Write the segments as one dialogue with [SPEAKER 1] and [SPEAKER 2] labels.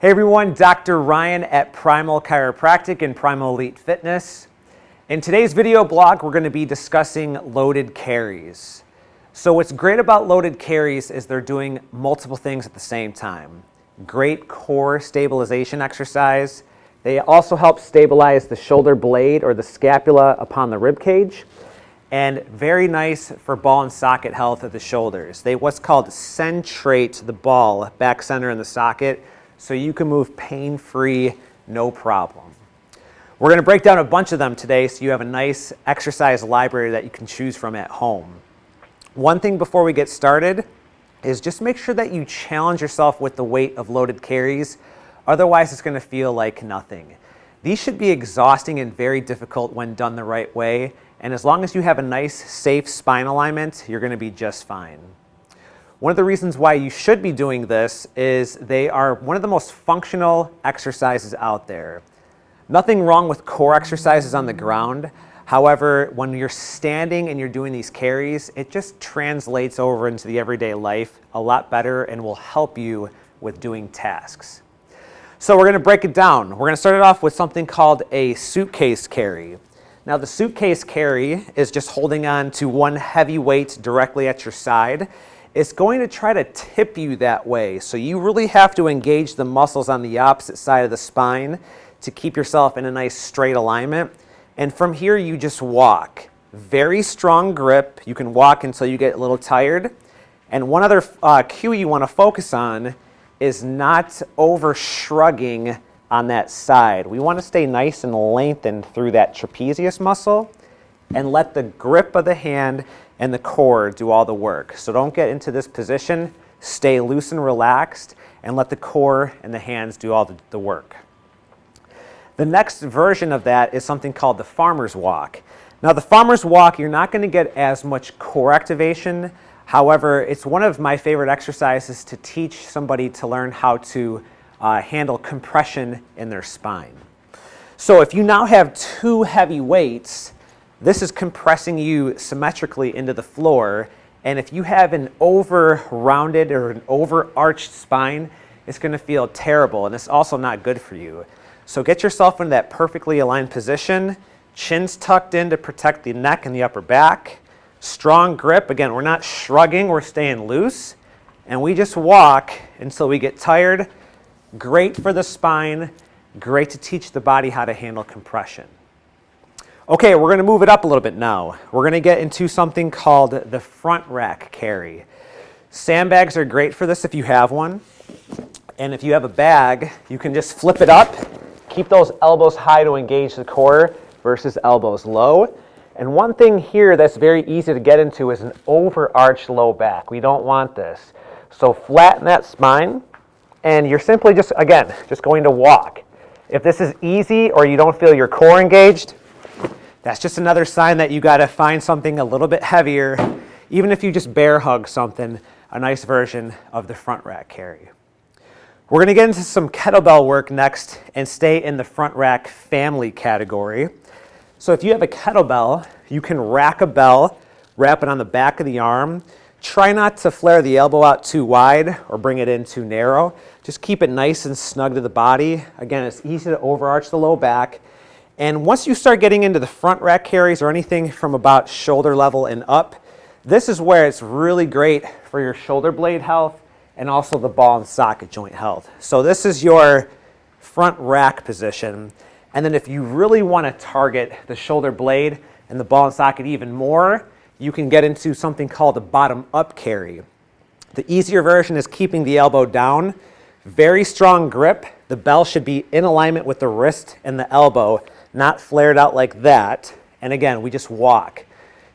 [SPEAKER 1] Hey everyone, Dr. Ryan at Primal Chiropractic and Primal Elite Fitness. In today's video blog, we're going to be discussing loaded carries. So what's great about loaded carries is they're doing multiple things at the same time. Great core stabilization exercise. They also help stabilize the shoulder blade or the scapula upon the rib cage. And very nice for ball and socket health of the shoulders. They what's called centrate the ball back center in the socket, so you can move pain-free, no problem. We're going to break down a bunch of them today so you have a nice exercise library that you can choose from at home. One thing before we get started is just make sure that you challenge yourself with the weight of loaded carries. Otherwise, it's going to feel like nothing. These should be exhausting and very difficult when done the right way. And as long as you have a nice, safe spine alignment, you're going to be just fine. One of the reasons why you should be doing this is they are one of the most functional exercises out there. Nothing wrong with core exercises on the ground. However, when you're standing and you're doing these carries, it just translates over into the everyday life a lot better and will help you with doing tasks. So we're going to break it down. We're going to start it off with something called a suitcase carry. Now the suitcase carry is just holding on to one heavy weight directly at your side. It's going to try to tip you that way, so you really have to engage the muscles on the opposite side of the spine to keep yourself in a nice straight alignment. And from here you just walk. Very strong grip. You can walk until you get a little tired. And one other cue you want to focus on is not over shrugging on that side. We want to stay nice and lengthened through that trapezius muscle and let the grip of the hand and the core do all the work. So don't get into this position, stay loose and relaxed, and let the core and the hands do all the work. The next version of that is something called the farmer's walk. Now the farmer's walk, you're not going to get as much core activation. However, it's one of my favorite exercises to teach somebody to learn how to handle compression in their spine. So if you now have two heavy weights, this is compressing you symmetrically into the floor, and if you have an over-rounded or an over-arched spine, it's going to feel terrible, and it's also not good for you. So get yourself in that perfectly aligned position, chins tucked in to protect the neck and the upper back, strong grip. Again, we're not shrugging, we're staying loose, and we just walk until we get tired. Great for the spine, great to teach the body how to handle compression. Okay, we're going to move it up a little bit now. We're going to get into something called the front rack carry. Sandbags are great for this if you have one. And if you have a bag, you can just flip it up. Keep those elbows high to engage the core versus elbows low. And one thing here that's very easy to get into is an overarched low back. We don't want this. So flatten that spine, and you're simply just going to walk. If this is easy or you don't feel your core engaged, that's just another sign that you got to find something a little bit heavier. Even if you just bear hug something, a nice version of the front rack carry. We're going to get into some kettlebell work next and stay in the front rack family category. So if you have a kettlebell, you can rack a bell, wrap it on the back of the arm. Try not to flare the elbow out too wide or bring it in too narrow. Just keep it nice and snug to the body. Again, it's easy to overarch the low back. And once you start getting into the front rack carries or anything from about shoulder level and up, this is where it's really great for your shoulder blade health and also the ball and socket joint health. So this is your front rack position. And then if you really want to target the shoulder blade and the ball and socket even more, you can get into something called the bottom up carry. The easier version is keeping the elbow down. Very strong grip. The bell should be in alignment with the wrist and the elbow, not flared out like that. And again, we just walk.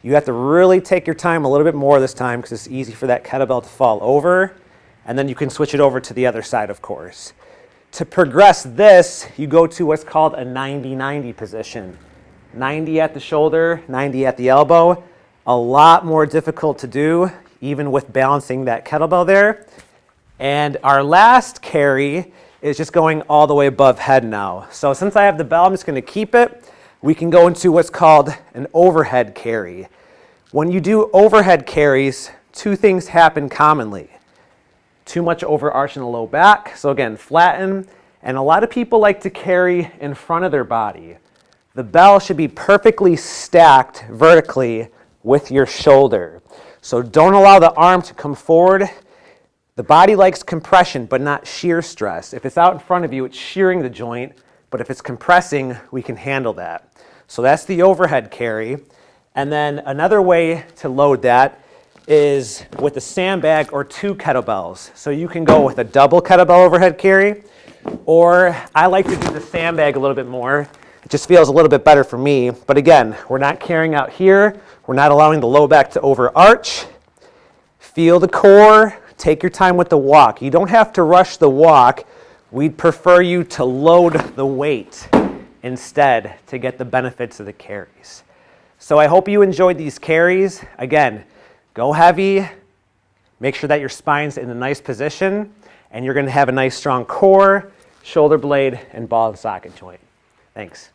[SPEAKER 1] You have to really take your time a little bit more this time because it's easy for that kettlebell to fall over. And then you can switch it over to the other side, of course. To progress this, you go to what's called a 90-90 position. 90 at the shoulder, 90 at the elbow. A lot more difficult to do, even with balancing that kettlebell there. And our last carry is just going all the way above head now. So since I have the bell, I'm just going to keep it. We can go into what's called an overhead carry. When you do overhead carries, two things happen commonly. Too much overarch in the low back. So again, flatten And a lot of people like to carry in front of their body. The bell should be perfectly stacked vertically with your shoulder. So don't allow the arm to come forward. The body likes compression, but not shear stress. If it's out in front of you, it's shearing the joint, but if it's compressing, we can handle that. So that's the overhead carry. And then another way to load that is with a sandbag or 2 kettlebells. So you can go with a double kettlebell overhead carry, or I like to do the sandbag a little bit more. It just feels a little bit better for me. But again, we're not carrying out here. We're not allowing the low back to overarch. Feel the core. Take your time with the walk. You don't have to rush the walk. We'd prefer you to load the weight instead to get the benefits of the carries. So I hope you enjoyed these carries. Again, go heavy. Make sure that your spine's in a nice position, and you're going to have a nice strong core, shoulder blade, and ball and socket joint. Thanks.